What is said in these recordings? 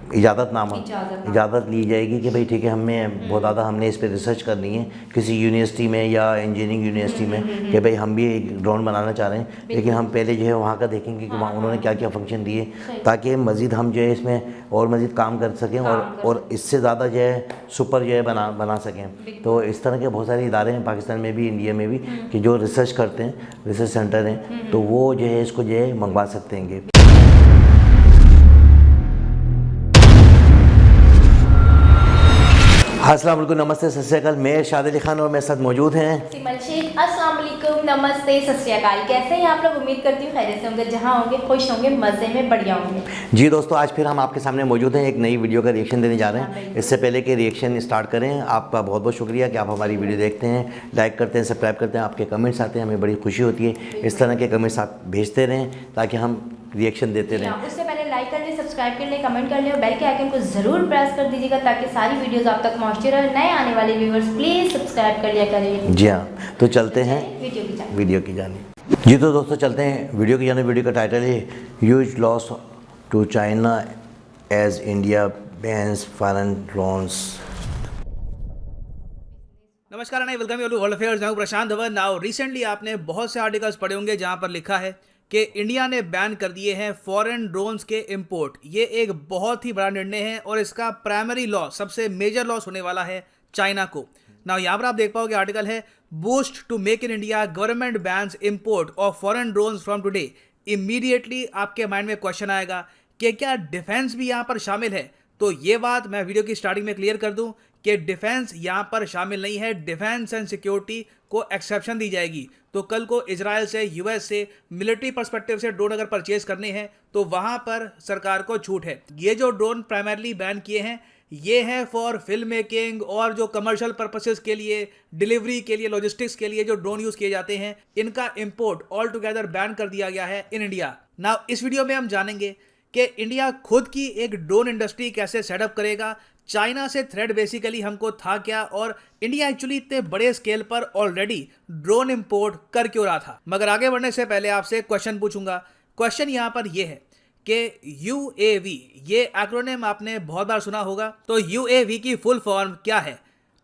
इजाज़त ली जाएगी कि भाई ठीक है, हमें बहुत ज़्यादा हमने इस पर रिसर्च करनी है किसी यूनिवर्सिटी में या इंजीनियरिंग यूनिवर्सिटी में कि भाई हम भी एक ड्रोन बनाना चाह रहे हैं, लेकिन हम पहले जो है वहाँ का देखेंगे कि वहाँ उन्होंने क्या क्या फंक्शन दिए, ताकि मज़ीद हम जो है इसमें और मज़ीद काम कर सकें और इससे ज़्यादा जो है सुपर जो है बना सकें। तो इस तरह के बहुत सारे इदारे हैं पाकिस्तान में भी, इंडिया में भी, कि जो रिसर्च करते हैं, रिसर्च सेंटर हैं, तो वो जो है इसको जो है मंगवा सकते हैं। अस्सलाम वालेकुम, नमस्ते, सत श्री अकाल। मैं शाद अली खान और मेरे साथ मौजूद हैं सिमल शेख। अस्सलाम वालेकुम, नमस्ते, सत श्री अकाल। कैसे हैं आप लोग? उम्मीद करती हूँ खैरियत से होंगे, जहाँ होंगे खुश होंगे, मज़े में बढ़िया होंगे। जी दोस्तों, आज फिर हम आपके सामने मौजूद हैं, एक नई वीडियो का रिएक्शन देने जा रहे हैं। इससे पहले कि रिएक्शन स्टार्ट करें, आपका बहुत बहुत शुक्रिया कि आप हमारी वीडियो देखते हैं, लाइक करते हैं, सब्सक्राइब करते हैं, आपके कमेंट्स आते हैं, हमें बड़ी खुशी होती है। इस तरह के कमेंट्स आप भेजते रहें ताकि हम रिएक्शन देते रहें। उससे पहले लाइक कर लें, सब्सक्राइब कर लें, कमेंट कर लें और बेल के आइकन को ज़रूर प्रेस कर दीजिएगा ताकि सारी वीडियोस आप तक पहुंचती रहे। नए आने वाले व्यूवर्स प्लीज़ सब्सक्राइब कर लिया करें। जी हाँ, तो चलते हैं वीडियो की जानिब। जी तो दोस्तों चलते हैं वीडियो की जानिब। वीडियो का टाइटल है huge loss to China as India bans foreign drones. नमस्कार and welcome you to world affairs. मैं हूं प्रशांत धवन। नाउ रिसेंटली आपने बहुत से आर्टिकल्स पढ़े होंगे जहां पर लिखा है कि इंडिया ने बैन कर दिए हैं फॉरेन ड्रोन्स के इंपोर्ट। ये एक बहुत ही बड़ा निर्णय है और इसका प्राइमरी लॉस, सबसे मेजर लॉस होने वाला है चाइना को। नाउ यहाँ पर आप देख पाओगे आर्टिकल है boost to make in India, government bans import of foreign drones from today. Immediately आपके माइंड में क्वेश्चन आएगा कि क्या डिफेंस भी यहाँ पर शामिल है? तो ये बात मैं वीडियो की स्टार्टिंग में क्लियर कर दूं कि डिफेंस यहाँ पर शामिल नहीं है। डिफेंस एंड सिक्योरिटी को एक्सेप्शन दी जाएगी। तो कल को इजराइल से, यूएस से मिलिट्री पर्सपेक्टिव से ड्रोन अगर परचेज करने हैं तो वहाँ पर सरकार को छूट है। ये जो ड्रोन प्राइमरली बैन किए हैं ये है फॉर फिल्म मेकिंग और जो कमर्शियल पर्पसेस के लिए, डिलीवरी के लिए, लॉजिस्टिक्स के लिए जो ड्रोन यूज किए जाते हैं, इनका इंपोर्ट ऑल टुगेदर बैन कर दिया गया है इन इंडिया। नाउ इस वीडियो में हम जानेंगे कि इंडिया खुद की एक ड्रोन इंडस्ट्री कैसे सेटअप करेगा। चाइना से थ्रेट बेसिकली हमको था क्या, और इंडिया एक्चुअली इतने बड़े स्केल पर ऑलरेडी ड्रोन इंपोर्ट कर क्यों रहा था। मगर आगे बढ़ने से पहले आपसे क्वेश्चन पूछूंगा। क्वेश्चन यहाँ पर यह है कि यूएवी, ये एक्रोनिम आपने बहुत बार सुना होगा। तो यूएवी की फुल फॉर्म क्या है?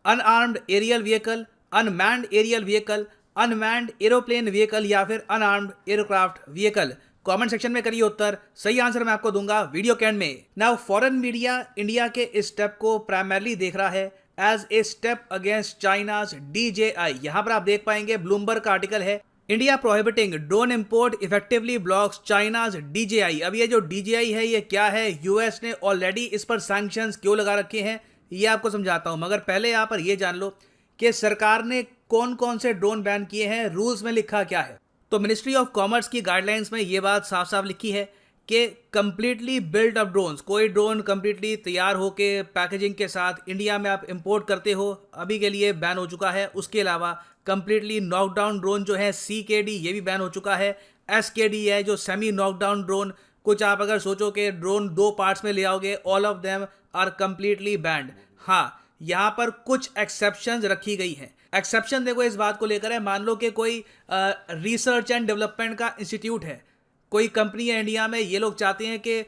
Unarmed aerial vehicle, unmanned aerial vehicle, unmanned aeroplane vehicle या फिर unarmed aircraft vehicle. Comment section में करिए उत्तर। सही आंसर मैं आपको दूंगा वीडियो के एंड में। नाउ फॉरेन मीडिया इंडिया के इस स्टेप को प्राइमरली देख रहा है as a step against China's DJI। यहां पर आप देख पाएंगे ब्लूमबर्ग का आर्टिकल है, India prohibiting drone import effectively blocks China's DJI। अब ये जो DJI है ये क्या है? यूएस ने ऑलरेडी इस पर सैंक्शंस क्यों लगा रखे हैं ये आपको समझाता हूं, मगर पहले यहां पर ये जान लो कि सरकार ने कौन कौन से ड्रोन बैन किए हैं, रूल्स में लिखा क्या है। तो मिनिस्ट्री ऑफ कॉमर्स की गाइडलाइंस में ये बात साफ साफ लिखी है कि कंप्लीटली बिल्ड अप ड्रोन्स, कोई ड्रोन कंप्लीटली तैयार होके पैकेजिंग के साथ इंडिया में आप इंपोर्ट करते हो, अभी के लिए बैन हो चुका है। उसके अलावा कंप्लीटली नॉकडाउन ड्रोन जो है CKD, ये भी बैन हो चुका है। SKD है जो सेमी नॉकडाउन ड्रोन। कुछ आप अगर सोचो कि ड्रोन 2 पार्ट्स में ले आओगे, all of them are completely banned. हाँ, यहाँ पर कुछ एक्सेप्शंस रखी गई हैं। एक्सेप्शन देखो इस बात को लेकर है, मान लो कि कोई रिसर्च एंड डेवलपमेंट का इंस्टीट्यूट है, कोई कंपनी है इंडिया में, ये लोग चाहते हैं कि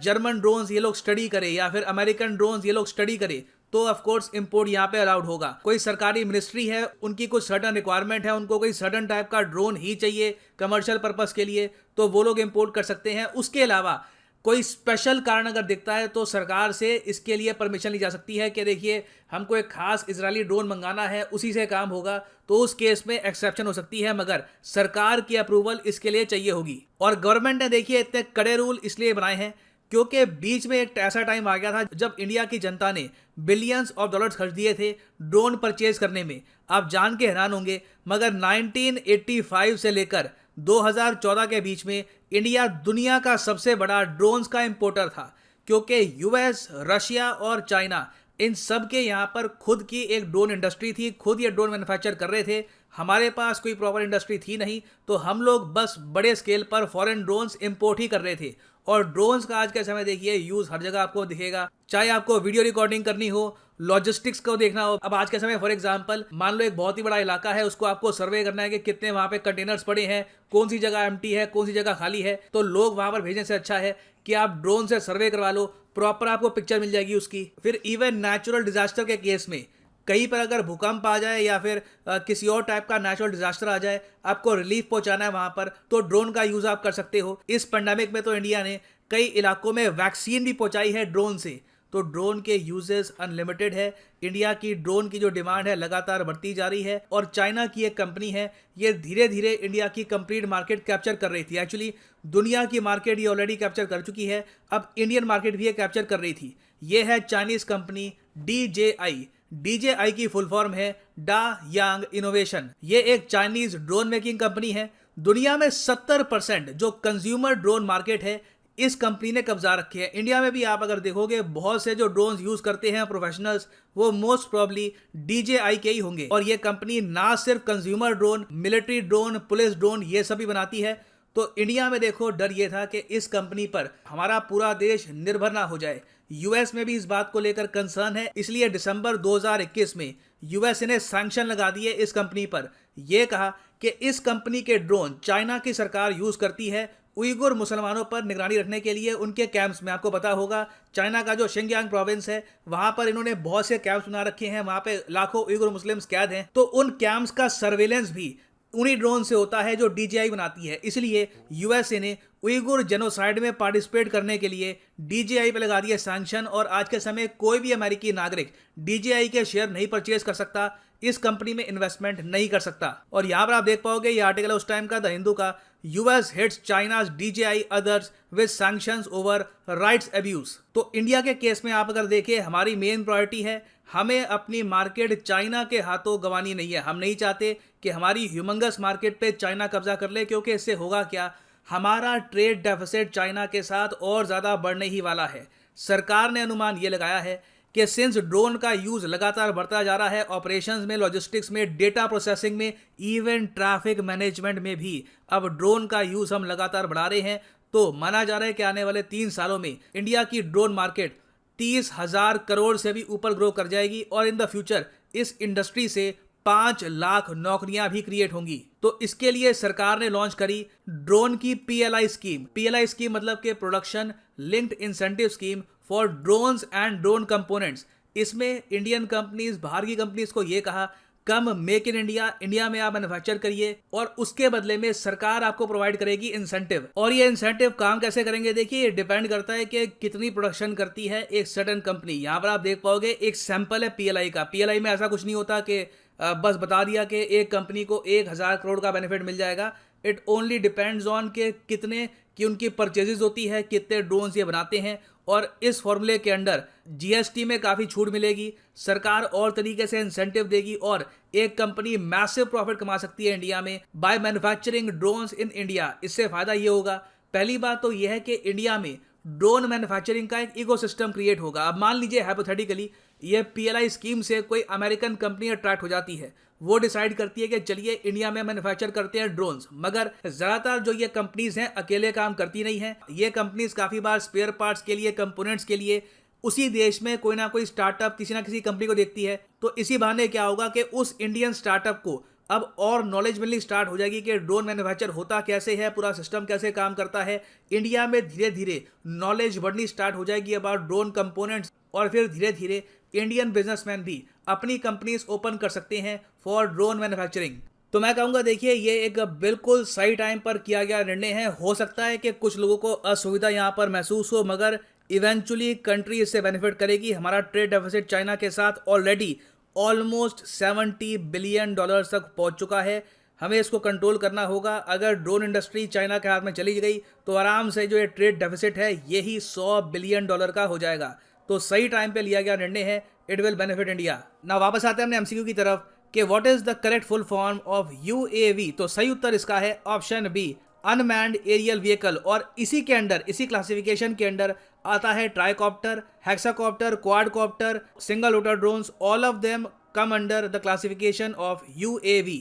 जर्मन ड्रोन्स ये लोग स्टडी करें या फिर अमेरिकन ड्रोन्स ये लोग स्टडी करें, तो ऑफ कोर्स इंपोर्ट यहाँ पे अलाउड होगा। कोई सरकारी मिनिस्ट्री है, उनकी कुछ सर्टन रिक्वायरमेंट है, उनको कोई सर्टन टाइप का ड्रोन ही चाहिए कमर्शियल पर्पस के लिए, तो वो लोग इंपोर्ट कर सकते हैं। उसके अलावा कोई स्पेशल कारण अगर दिखता है तो सरकार से इसके लिए परमिशन ली जा सकती है कि देखिए हमको एक खास इजरायली ड्रोन मंगाना है, उसी से काम होगा, तो उस केस में एक्सेप्शन हो सकती है, मगर सरकार की अप्रूवल इसके लिए चाहिए होगी। और गवर्नमेंट ने देखिए इतने कड़े रूल इसलिए बनाए हैं क्योंकि बीच में एक ऐसा टाइम आ गया था जब इंडिया की जनता ने बिलियंस ऑफ डॉलर्स खर्च दिए थे ड्रोन परचेज करने में। आप जान के हैरान होंगे, मगर 1985 से लेकर 2014 के बीच में इंडिया दुनिया का सबसे बड़ा ड्रोन्स का इंपोर्टर था, क्योंकि यूएस, रशिया और चाइना, इन सब के यहाँ पर खुद की एक ड्रोन इंडस्ट्री थी, खुद ये ड्रोन मैन्युफैक्चर कर रहे थे। हमारे पास कोई प्रॉपर इंडस्ट्री थी नहीं, तो हम लोग बस बड़े स्केल पर फॉरेन ड्रोन्स इंपोर्ट ही कर रहे थे। और ड्रोन्स का आज के समय देखिए यूज हर जगह आपको दिखेगा, चाहे आपको वीडियो रिकॉर्डिंग करनी हो, लॉजिस्टिक्स को देखना हो। अब आज के समय फॉर एग्जांपल मान लो एक बहुत ही बड़ा इलाका है, उसको आपको सर्वे करना है कि कितने वहां पे कंटेनर्स पड़े हैं, कौन सी जगह एम्प्टी है, कौन सी जगह खाली है, तो लोग वहां पर भेजने से अच्छा है कि आप ड्रोन से सर्वे करवा लो, प्रॉपर आपको पिक्चर मिल जाएगी उसकी। फिर इवन नेचुरल डिजास्टर के केस में कहीं पर अगर भूकंप आ जाए या फिर किसी और टाइप का नेचुरल डिजास्टर आ जाए, आपको रिलीफ पहुंचाना है वहां पर, तो ड्रोन का यूज आप कर सकते हो। इस पेंडेमिक में तो इंडिया ने कई इलाकों में वैक्सीन भी पहुंचाई है ड्रोन से, तो ड्रोन के यूजेस अनलिमिटेड है। इंडिया की ड्रोन की जो डिमांड है लगातार बढ़ती जा रही है, और चाइना की एक कंपनी है, ये धीरे धीरे इंडिया की कंप्लीट मार्केट कैप्चर कर रही थी। एक्चुअली दुनिया की मार्केट ये ऑलरेडी कैप्चर कर चुकी है, अब इंडियन मार्केट भी ये कैप्चर कर रही थी। ये है चाइनीज कंपनी DJI। DJI की फुल फॉर्म है डा यांग इनोवेशन। ये एक चाइनीज ड्रोन मेकिंग कंपनी है। दुनिया में 70% जो कंज्यूमर ड्रोन मार्केट है इस कंपनी ने कब्जा रखे है। इंडिया में भी आप अगर देखोगे बहुत से जो ड्रोन यूज करते हैं प्रोफेशनल्स, वो मोस्ट प्रॉब्ली DJI के ही होंगे। और ये कंपनी ना सिर्फ consumer drone, military drone, police drone ये सभी बनाती है। तो इंडिया में देखो डर ये था कि इस कंपनी पर हमारा पूरा देश निर्भर ना हो जाए। यूएस में भी इस बात को लेकर कंसर्न है, इसलिए दिसंबर 2021 में यूएसए ने सैंक्शन लगा दिए इस कंपनी पर। यह कहा कि इस कंपनी के ड्रोन चाइना की सरकार यूज करती है उइगुर मुसलमानों पर निगरानी रखने के लिए उनके कैंप्स में। आपको पता होगा चाइना का जो शिंजियांग प्रोविंस है वहां पर इन्होंने बहुत से कैंप्स बना रखे हैं, वहां पे लाखों उइगुर मुस्लिम्स कैद हैं। तो उन कैंप्स का सर्वेलेंस भी उन्हीं ड्रोन से होता है जो DJI बनाती है। इसलिए यूएसए ने उइगुर जेनोसाइड में पार्टिसिपेट करने के लिए DJI पे लगा दिया सैंक्शन, और आज के समय कोई भी अमेरिकी नागरिक DJI के शेयर नहीं परचेज कर सकता, इस कंपनी में इन्वेस्टमेंट नहीं कर सकता। और यहां पर आप देख पाओगे ये आर्टिकल है उस टाइम का द हिंदू का, US hits China's DJI others with sanctions over rights abuse. तो इंडिया के केस में आप अगर देखें, हमारी मेन प्रायोरिटी है हमें अपनी मार्केट चाइना के हाथों गंवानी नहीं है। हम नहीं चाहते कि हमारी ह्यूमंगस मार्केट पे चाइना कब्जा कर ले, क्योंकि इससे होगा क्या, हमारा ट्रेड डेफिसिट चाइना के साथ और ज़्यादा बढ़ने ही वाला है। सरकार ने अनुमान ये लगाया है कि सिंस ड्रोन का यूज़ लगातार बढ़ता जा रहा है, ऑपरेशंस में, लॉजिस्टिक्स में, डेटा प्रोसेसिंग में, इवन ट्रैफिक मैनेजमेंट में भी अब ड्रोन का यूज़ हम लगातार बढ़ा रहे हैं। तो माना जा रहा है कि आने वाले 3 सालों में इंडिया की ड्रोन मार्केट 30,000 करोड़ से भी ऊपर ग्रो कर जाएगी, और इन द फ्यूचर इस इंडस्ट्री से 5 लाख नौकरियां भी क्रिएट होंगी। तो इसके लिए सरकार ने लॉन्च करी ड्रोन की PLI स्कीम। PLI स्कीम मतलब के production linked incentive scheme for drones and drone components. इसमें इंडियन कंपनीज, बाहर की कंपनीज को ये कहा कम मेक इन इंडिया, इंडिया में आप मैन्युफैक्चर करिए, और उसके बदले में सरकार आपको प्रोवाइड करेगी इंसेंटिव। और ये इंसेंटिव काम कैसे करेंगे, देखिए ये डिपेंड करता है कि कितनी प्रोडक्शन करती है एक सर्टेन कंपनी। यहाँ पर आप देख पाओगे एक सैंपल है PLI का। PLI में ऐसा कुछ नहीं होता कि बस बता दिया कि एक कंपनी को 1,000 करोड़ का बेनिफिट मिल जाएगा। इट ओनली डिपेंड्स ऑन के कितने की उनकी परचेजेज होती है, कितने ड्रोन्स ये बनाते हैं, और इस फॉर्मूले के अंडर GST में काफ़ी छूट मिलेगी, सरकार और तरीके से इंसेंटिव देगी, और एक कंपनी मैसिव प्रॉफिट कमा सकती है इंडिया में by manufacturing drones in India. इससे फ़ायदा ये होगा, पहली बात तो यह है कि इंडिया में ड्रोन मैन्युफैक्चरिंग का एक इकोसिस्टम क्रिएट होगा। अब मान लीजिए हाइपोथेटिकली ये PLI स्कीम से कोई अमेरिकन कंपनी अट्रैक्ट हो जाती है, वो डिसाइड करती है कि चलिए इंडिया में मैन्युफैक्चर करते हैं ड्रोन्स, मगर ज़्यादातर जो ये कंपनीज हैं अकेले काम करती नहीं हैं। ये कंपनीज काफ़ी बार स्पेयर पार्ट्स के लिए, कंपोनेंट्स के लिए उसी देश में कोई ना कोई स्टार्टअप किसी ना किसी कंपनी को देखती है। तो इसी बहाने क्या होगा कि उस इंडियन स्टार्टअप को अब और नॉलेज मिलनी स्टार्ट हो जाएगी कि ड्रोन मैन्युफैक्चर होता कैसे है, पूरा सिस्टम कैसे काम करता है। इंडिया में धीरे धीरे नॉलेज बढ़नी स्टार्ट हो जाएगी अबाउट ड्रोन कंपोनेंट्स, और फिर धीरे धीरे इंडियन बिजनेसमैन भी अपनी कंपनीज ओपन कर सकते हैं फॉर ड्रोन मैन्युफैक्चरिंग। तो मैं कहूँगा देखिए ये एक बिल्कुल सही टाइम पर किया गया निर्णय है। हो सकता है कि कुछ लोगों को असुविधा यहाँ पर महसूस हो, मगर इवेंचुअली कंट्री इससे बेनिफिट करेगी। हमारा ट्रेड डेफिसिट चाइना के साथ ऑलरेडी ऑलमोस्ट $70 बिलियन तक पहुँच चुका है। हमें इसको कंट्रोल करना होगा। अगर ड्रोन इंडस्ट्री चाइना के हाथ में चली गई तो आराम से जो ये ट्रेड डेफिसिट है यही $100 बिलियन का हो जाएगा। तो सही टाइम पे लिया गया निर्णय है, इट विल बेनिफिट इंडिया। ना वापस आते हैं अपने MCQ की तरफ कि what is the correct full form of UAV। तो सही उत्तर इसका है option B, unmanned aerial vehicle. और इसी के अंडर, इसी क्लासिफिकेशन के अंडर आता है tricopter, hexacopter, quadcopter, single rotor drones. All of them come under the classification of UAV।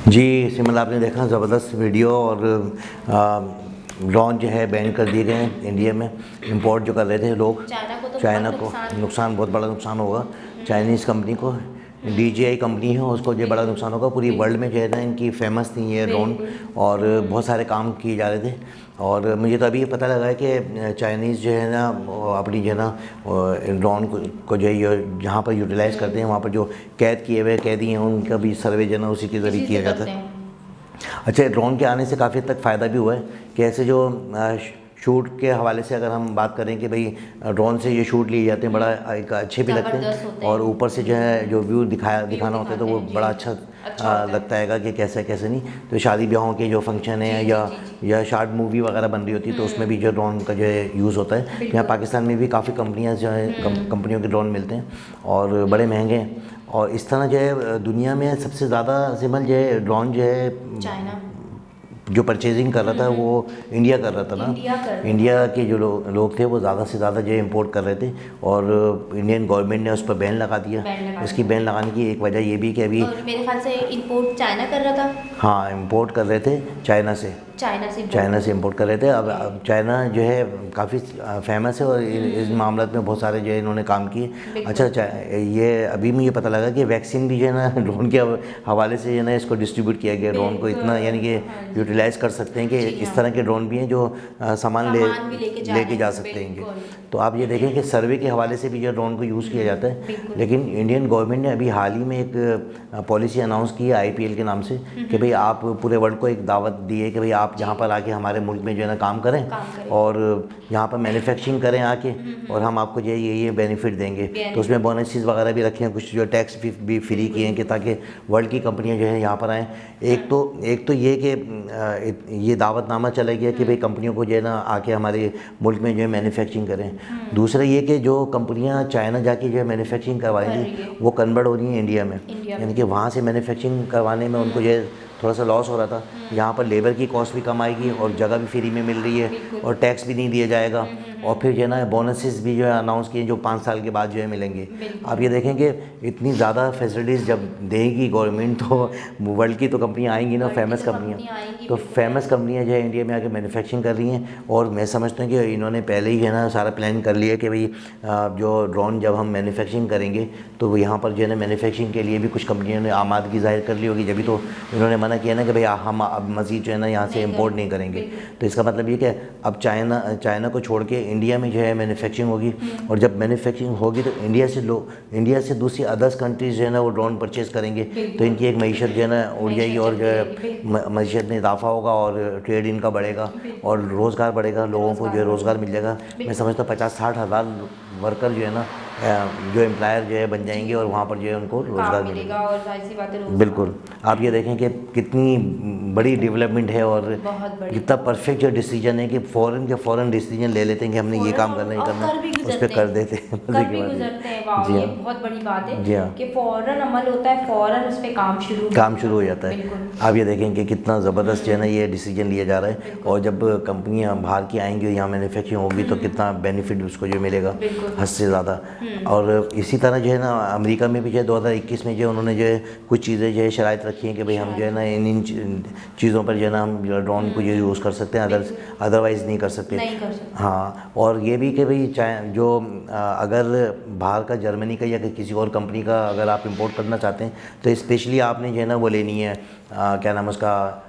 जी सिमल, आपने देखा ज़बरदस्त वीडियो, और ड्रोन जो है बैन कर दिए गए हैं इंडिया में। इंपोर्ट जो कर रहे थे लोग, चाइना को तो चाइना को नुकसान, बहुत बड़ा नुकसान होगा चाइनीज़ कंपनी को। DJI कंपनी है, उसको जो बड़ा नुकसान होगा। पूरी वर्ल्ड में जो है ना इनकी फेमस थी ये ड्रोन, और बहुत सारे काम किए जा रहे थे। और मुझे तो अभी ये पता लगा है कि चाइनीज़ जो है ना अपनी जो है ना ड्रोन को जो है जहाँ पर यूटिलाइज़ करते हैं, वहाँ पर जो कैद किए हुए कैदी हैं उनका भी सर्वे जो है ना उसी के ज़रिए किया जाता है। अच्छा, ड्रोन के आने से काफ़ी हद तक फ़ायदा भी हुआ है कि ऐसे जो शूट के हवाले से अगर हम बात करें कि भाई ड्रोन से ये शूट लिए जाते हैं, बड़ा एक अच्छे भी लगते हैं, और ऊपर से जो है जो व्यू दिखाना होता है तो वो बड़ा अच्छा लगता है कि कैसे कैसे नहीं। तो शादी ब्याहों के जो फंक्शन है या शॉर्ट मूवी वगैरह बन रही होती है तो उसमें भी जो ड्रोन का जो है यूज़ होता है। यहाँ पाकिस्तान में भी काफ़ी कंपनियाँ जो है कंपनियों के ड्रोन मिलते हैं और बड़े महंगे हैं। और इस तरह जो है दुनिया में सबसे ज़्यादा सिमल जो है ड्रोन जो है चाइना जो परचेजिंग कर रहा था वो इंडिया कर रहा था ना। इंडिया के जो लोग थे वो ज़्यादा से ज़्यादा जो इम्पोर्ट कर रहे थे, और इंडियन गवर्नमेंट ने उस पर बैन लगा दिया। इसकी बैन लगाने की एक वजह ये भी कि अभी मेरे ख्याल से इंपोर्ट चाइना कर रहा था। हाँ, इम्पोर्ट कर रहे थे चाइना से इम्पोर्ट कर रहे थे। अब चाइना जो है काफ़ी फेमस है और इस मामले में बहुत सारे जो है इन्होंने काम किए। अच्छा, ये अभी मुझे पता लगा कि वैक्सीन भी जो है ना ड्रोन के हवाले से जो है ना इसको डिस्ट्रीब्यूट किया गया। ड्रोन को इतना यानी कि यूटिलाइज़ कर सकते हैं कि इस तरह के ड्रोन भी हैं जो सामान लेके जा सकते हैं। तो आप ये देखें कि सर्वे के हवाले से भी जो ड्रोन को यूज़ किया जाता है। लेकिन इंडियन गवर्नमेंट ने अभी हाल ही में एक पॉलिसी अनाउंस की है IPL के नाम से कि भाई आप पूरे वर्ल्ड को एक दावत दी है कि भाई आप यहाँ पर आके हमारे मुल्क में जो है ना काम करें और यहाँ पर मैन्युफैक्चरिंग करें आके, और हम आपको जो है ये बेनिफिट देंगे। तो उसमें बोनसेस वगैरह भी रखे हैं, कुछ जो टैक्स भी फ्री किए हैं कि ताकि वर्ल्ड की कंपनियाँ जो है यहाँ पर आएँ। एक तो ये कि ये दावतनामा चला गया कि भाई कंपनियों को जो है ना आके हमारे मुल्क में जो है मैन्युफैक्चरिंग करें। दूसरा ये कि जो कंपनियां चाइना जाके जो है मैन्युफैक्चरिंग करवाएंगी वो कन्वर्ट हो रही हैं इंडिया में, यानी कि वहाँ से मैन्युफैक्चरिंग करवाने में उनको जो है थोड़ा सा लॉस हो रहा था। यहाँ पर लेबर की कॉस्ट भी कम आएगी और जगह भी फ्री में मिल रही है और टैक्स भी नहीं दिया जाएगा। और फिर जो है ना बोनसेस भी जो है अनाउंस किए जो 5 साल के बाद जो है मिलेंगे। आप ये देखें कि इतनी ज़्यादा फैसिलिटीज़ जब देगी गवर्नमेंट तो वर्ल्ड की तो कंपनियाँ आएंगी ना, फेमस कंपनियाँ। तो फेमस कंपनियाँ जो है इंडिया में आके मैन्युफैक्चरिंग कर रही हैं। और मैं समझता हूँ कि इन्होंने पहले ही है ना सारा प्लान कर लिया कि भाई जो ड्रोन जब हम मैन्युफैक्चरिंग करेंगे तो यहाँ पर जो है ना मैन्युफैक्चरिंग के लिए भी कुछ कंपनियों ने आमादगी जाहिर कर ली होगी, जब तो इन्होंने मना किया ना कि भाई हम अब मज़ीद जो है ना यहाँ से इम्पोर्ट नहीं करेंगे। तो इसका मतलब ये कि अब चाइना को छोड़ के इंडिया में जो है मैन्युफैक्चरिंग होगी, और जब मैन्युफैक्चरिंग होगी तो इंडिया से दूसरी अदर्स कंट्रीज़ जो है ना वो ड्रोन परचेज़ करेंगे, तो इनकी एक मईशत जो है ना उड़ जाएगी और जो है मईशत में इजाफा होगा और ट्रेड इनका बढ़ेगा और रोज़गार बढ़ेगा, लोगों को जो है रोज़गार मिल जाएगा। मैं समझता हूँ 50-60 हज़ार वर्कर जो है ना जो एम्प्लॉयर जो है बन जाएंगे और वहाँ पर जो है उनको रोज़गार मिलेगा। और जाहिर सी बात है बिल्कुल। आप ये देखें कि कितनी बड़ी डेवलपमेंट है और कितना परफेक्ट जो डिसीजन है कि फ़ौरन डिसीजन ले लेते हैं कि हमने ये काम करना ही करना, उस पर कर देते हैं। जी, ये बहुत बड़ी बात है कि फ़ौरन अमल होता है, फ़ौरन उस पर काम शुरू हो जाता है। आप ये देखें कि कितना ज़बरदस्त जो है ना ये डिसीजन लिया जा रहा है, और जब कंपनियाँ बाहर की आएंगी और यहाँ मैन्युफैक्चरिंग होगी तो कितना बेनिफिट उसको जो मिलेगा हद से ज़्यादा। और इसी तरह जो है ना अमेरिका में भी जो है 2021 में जो उन्होंने जो है कुछ चीज़ें जो है शराइत रखी हैं कि भाई हम जो है ना इन चीज़ों पर जो है ना हम ड्रोन को जो यूज़ कर सकते हैं, अदरवाइज़ नहीं कर सकते। हाँ, और ये भी कि भाई जो अगर बाहर का जर्मनी का या किसी और कंपनी का अगर आप इंपोर्ट करना चाहते हैं तो स्पेशली आपने जो है ना वो लेनी है, क्या नाम उसका,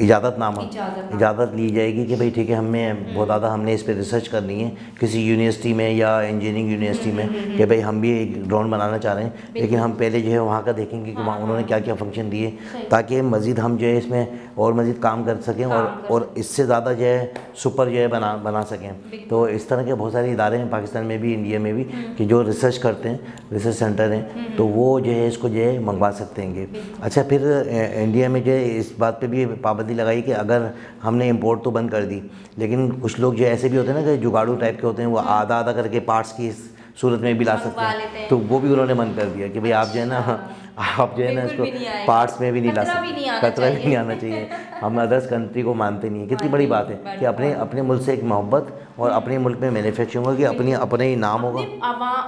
इजाज़त ली जाएगी कि भाई ठीक है हमें बहुत ज़्यादा हमने इस पर रिसर्च करनी है किसी यूनिवर्सिटी में या इंजीनियरिंग यूनिवर्सिटी में कि भाई हम भी एक ड्रोन बनाना चाह रहे हैं, लेकिन हम पहले जो है वहाँ का देखेंगे कि वहाँ उन्होंने क्या क्या फंक्शन दिए ताकि मज़ीद हम जो है इसमें और मज़ीद काम कर सकें और इससे ज़्यादा जो है सुपर जो है बना सकें। तो इस तरह के बहुत सारे इदारे हैं पाकिस्तान में भी, इंडिया में भी, कि जो रिसर्च करते हैं, रिसर्च सेंटर हैं, तो वो जो है इसको जो है मंगवा सकते हैं। अच्छा, फिर इंडिया में जो है इस बात पे भी पाबंदी लगाई कि अगर हमने इंपोर्ट तो बंद कर दी, लेकिन कुछ लोग जो ऐसे भी होते हैं ना कि जुगाड़ू टाइप के होते हैं, वो आधा करके पार्ट्स की सूरत में भी ला सकते हैं, तो वो भी उन्होंने बंद कर दिया कि भाई आप जो है ना आप जो है ना बिल्कुल भी नहीं इसको आएगा। पार्ट्स में भी नहीं ला खतरा भी नहीं आना खतरा भी चाहिए। नहीं आना चाहिए। हम अदर्स कंट्री को मानते नहीं है, कितनी हाँ बड़ी जी, बात है कि अपने अपने मुल्क से एक मोहब्बत और अपने मुल्क में मैन्युफैक्चरिंग होगी, अपनी अपने ही नाम होगा।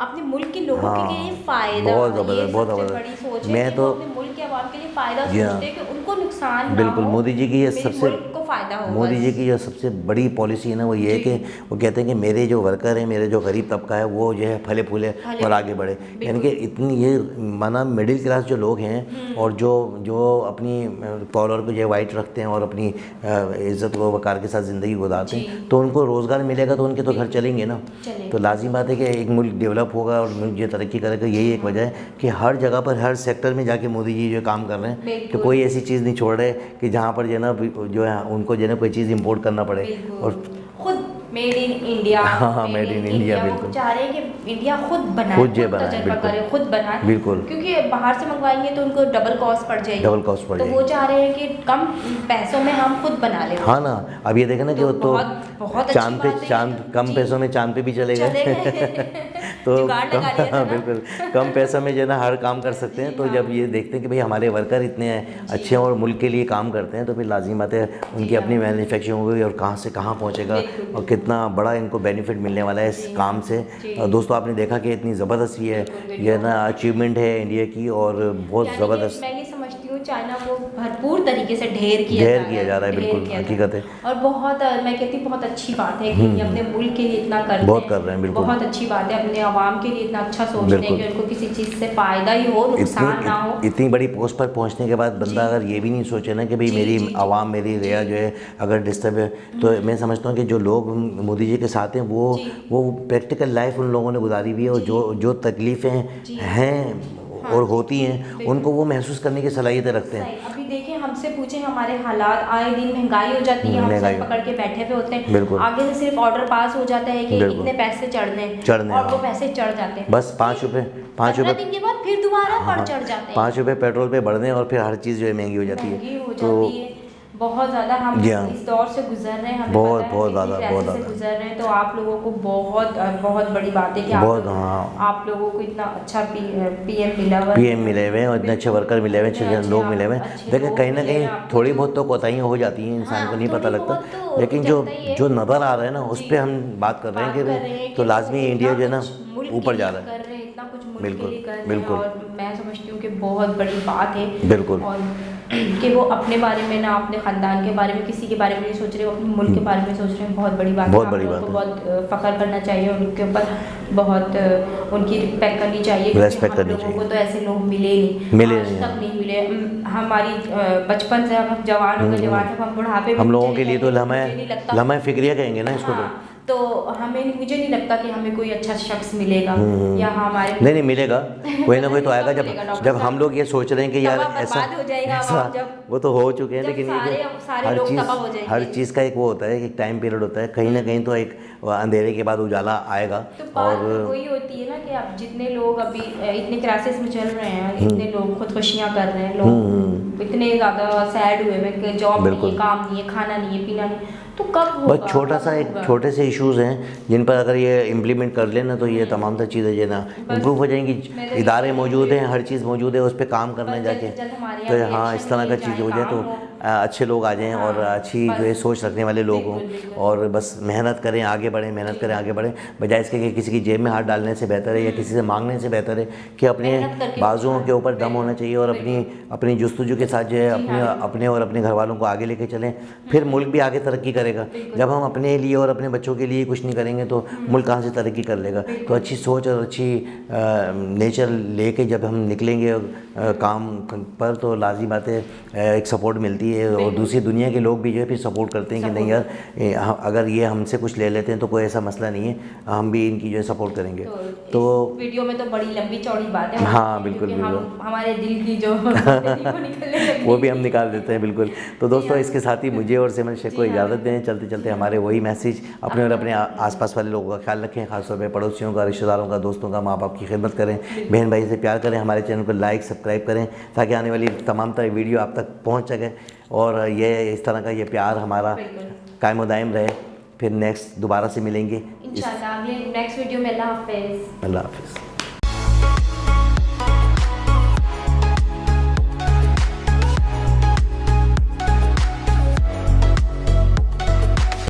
अपने मुल्क के लोगों के लिए हाँ, फायदा, बहुत ये ज़बरदस्त, बहुत सबसे ज़बरदस्त। बड़ी सोच है मैं कि तो वो अपने मुल्क के आवाम के लिए फायदा जी हाँ, सोचते हैं कि उनको नुकसान ना बिल्कुल हो, मोदी जी की ये मेरे सबसे मुल्क को फायदा हो मोदी जी बस। की जो सबसे बड़ी पॉलिसी है ना वो ये है जी। कि वो कहते हैं कि मेरे जो वर्कर हैं, मेरे जो गरीब तबका है वो जो है फले फूले फले और आगे बढ़े। यानी कि इतनी ये माना मिडिल क्लास जो लोग हैं और जो जो अपनी कॉलर को जो है वाइट रखते हैं और अपनी इज़्ज़त व वक़ार के साथ ज़िंदगी गुजारते जी। हैं, तो उनको रोज़गार मिलेगा तो उनके तो घर चलेंगे ना। चलेंगे। तो लाजिम बात है कि एक मुल्क डेवलप होगा और मुल्क ये तरक्की करेगा। यही एक वजह है कि हर जगह पर हर सेक्टर में जाके मोदी जी जो काम कर रहे हैं कि बिल्कुल। कोई ऐसी चीज़ नहीं छोड़ रहे कि जहाँ पर जो है ना जो है उनको जो है ना कोई चीज़ इंपोर्ट करना पड़े। बिल्कुल। और खुद मेड इन इंडिया, हाँ, made in India, वो बिल्कुल। चाह रहे हैं कि इंडिया खुद बनाए, खुद जो बनाए, तजर्बा बिल्कुल। करे, खुद बनाए, बिल्कुल। क्योंकि बाहर से मंगवाएंगे तो उनको डबल कॉस्ट पड़ जाएगी, डबल कॉस्ट पड़ तो जाएगी। वो चाह रहे हैं कि कम पैसों में हम खुद बना लें। हाँ ना, अब ये देखें ना कि वो तो बहुत अच्छी चांद पे बात है। चांद कम जी। पैसों में चांद पे भी चले चले गए। गए। तो जुगाड़ लगा लिया था ना। बिल्कुल कम पैसों में जो है ना हर काम कर सकते हैं। तो जब ये देखते हैं कि भाई हमारे वर्कर इतने अच्छे हैं और मुल्क के लिए काम करते हैं, तो फिर लाजिम बात है उनकी अपनी मैन्युफैक्चरिंग होगी और कहाँ से कहाँ पहुँचेगा बिल्कुल। और कितना बड़ा इनको बेनिफिट मिलने वाला है इस काम से। दोस्तों आपने देखा कि इतनी ज़बरदस्त ये ना अचीवमेंट है इंडिया की और बहुत यानी कि ज़बरदस्त मैं ये समझती हूँ चाइना को भरपूर तरीके से ढेर किया जा रहा है, बिल्कुल ढेर किया जा हकीकत है। रहा है। और बहुत मैं कहती हूँ बहुत अच्छी बात है कि ये अपने मुल्क के लिए इतना कर बहुत कर रहे हैं, बिल्कुल। बहुत अच्छी बात है, अपने आवाम के लिए इतना अच्छा सोच रहे हैं बिल्कुल। कि उनको किसी चीज़ से फ़ायदा ही हो, नुकसान ना हो। इतनी बड़ी पोस्ट पर पहुंचने के बाद बंदा अगर ये भी नहीं सोचे ना कि भाई मेरी आवाम मेरी रिया जो है अगर डिस्टर्ब है, तो मैं समझता हूँ कि जो लोग मोदी जी के साथ हैं वो प्रैक्टिकल लाइफ उन लोगों ने गुजारी हुई है और जो तकलीफ़ें हैं और होती हैं उनको वो महसूस करने की सलाहियतें रखते हैं। अभी देखिए हमसे पूछे हमारे हालात, आए दिन महंगाई हो जाती है, हम महंगाई सर पकड़ के बैठे हुए होते हैं, बिल्कुल। आगे से सिर्फ ऑर्डर पास हो जाता है कि बिल्कुल। इतने पैसे चढ़ने और वो पैसे चढ़ जाते हैं, बस 5 रुपये 15 दिन के बाद फिर दोबारा पर चढ़ जाते हैं, 5 रुपये पेट्रोल पे बढ़ने और फिर हर चीज़ जो है महंगी हो जाती महंगी हो है। तो जाती है बहुत ज़्यादा। हम इस दौर से गुजर रहे हैं, हमें बहुत पता है बहुत इस ज़्यादा बहुत crisis से ज़्यादा गुजर रहे हैं। तो आप लोगों को बहुत बड़ी बात है कि बहुत हाँ आप लोगों को इतना अच्छा पीएम मिला हुआ है, पीएम मिले हुए हैं और इतने अच्छे वर्कर मिले हुए हैं, अच्छे लोग मिले हुए हैं। देखिए कहीं ना कहीं थोड़ी बहुत तो कोताहियाँ हो जाती हैं, इंसान को नहीं पता लगता, लेकिन जो नज़र आ रहा है ना उस पर हम बात कर रहे हैं कि भाई तो लाजमी इंडिया जो है ना ऊपर जा रहा है। इतना कुछ मुल्क बिल्कुल, के लिए कर रहे हैं बिल्कुल। और मैं समझती हूँ कि बहुत बड़ी बात है। बिल्कुल। और कि वो अपने बारे में ना अपने ख़ानदान के बारे में किसी के बारे में नहीं सोच रहे, वो अपने मुल्क के बारे में सोच रहे हैं, बहुत बड़ी बात है। बहुत बड़ी आप बात लोगों को है। बहुत फ़ख्र करना चाहिए, उनके ऊपर बहुत उनकी रिस्पेक्ट करनी चाहिए, Respect करनी हम लोगों चाहिए। को तो ऐसे लोग मिले नहीं, मिले आज नहीं तक नहीं मिले। हमारी बचपन से हम जवान हो गए, जवान से हम बुढ़ापे में हम लोगों चले के लिए तो जाएंगे, मुझे नहीं लगता। लम्हा फिक्रिया कहेंगे ना इसको। हाँ, तो मुझे नहीं लगता कि हमें कोई अच्छा शख्स मिलेगा या हमारे नहीं मिलेगा, कोई ना कोई तो आएगा। मिलेगा डॉक्टर जब साहब। हम लोग ये सोच रहे हैं कि यार तबाह ऐसा बर्बाद हो जाएगा ऐसा जब वो तो हो चुके हैं, जब लेकिन ये कि सारे लोग तबाह हो जाएंगे। हर चीज़ का एक वो होता है कि टाइम पीरियड होता है, कहीं ना कहीं तो एक अंधेरे के बाद उजाला आएगा। तो बात वही होती है ना कि अब जितने लोग अभी इतने क्राइसिस में चल रहे हैं, इतने लोग खुदकुशियाँ कर रहे हैं, लोग इतने ज़्यादा सैड हुए हैं कि जॉब नहीं है, काम नहीं है, खाना नहीं है, पीना नहीं, तो कब होगा? बस छोटे से इश्यूज़ हैं जिन पर अगर ये इम्प्लीमेंट कर लेना तो ये तमाम तर चीज़ें जो है ना इम्प्रूव हो जाएंगी। इदारे मौजूद हैं, हर चीज़ मौजूद है, उस पर काम करना है जाके। तो हाँ इस तरह का चीज़ हो जाए तो अच्छे लोग आ जाएं और अच्छी जो है सोच रखने वाले लोग हों और बस मेहनत करें आगे बढ़ें, बजाय इसके कि किसी की जेब में हाथ डालने से बेहतर है या किसी से मांगने से बेहतर है कि अपने बाजुओं के ऊपर दम होना चाहिए और अपनी जुस्तजू के साथ जो है अपने और अपने घर वालों को आगे लेके चलें, फिर मुल्क भी आगे तरक्की करेगा। जब हम अपने लिए और अपने बच्चों के लिए कुछ नहीं करेंगे तो मुल्क कहाँ से तरक्की कर लेगा। तो अच्छी सोच और अच्छी नेचर लेके जब हम निकलेंगे काम पर तो लाज़मी बात है एक सपोर्ट मिलती है और दूसरी दुनिया के लोग भी जो है फिर सपोर्ट करते हैं कि नहीं यार अगर ये हमसे कुछ ले लेते हैं तो कोई ऐसा मसला नहीं है, हम भी इनकी जो है सपोर्ट करेंगे। तो वीडियो में तो बड़ी लंबी चौड़ी बात है। हाँ बिल्कुल हमारे दिल की जो वो भी हम निकाल देते हैं बिल्कुल। तो दोस्तों इसके साथ ही मुझे और सिमरन शेख को इजाज़त दें। चलते चलते हमारे वही मैसेज, अपने और अपने आसपास वाले लोगों का ख्याल रखें, खासतौर पर पड़ोसियों का, रिश्तेदारों का, दोस्तों का, माँ बाप की खिदमत करें, बहन भाई से प्यार करें, हमारे चैनल को लाइक सब्सक्राइब करें ताकि आने वाली तमाम तरह वीडियो आप तक पहुँच सके और ये इस तरह का ये प्यार हमारा कायम व दायम रहे। फिर नेक्स्ट दोबारा से मिलेंगे इंशाल्लाह अगले नेक्स्ट वीडियो में। अल्लाह हाफ़िज़। अल्लाह हाफ़िज़।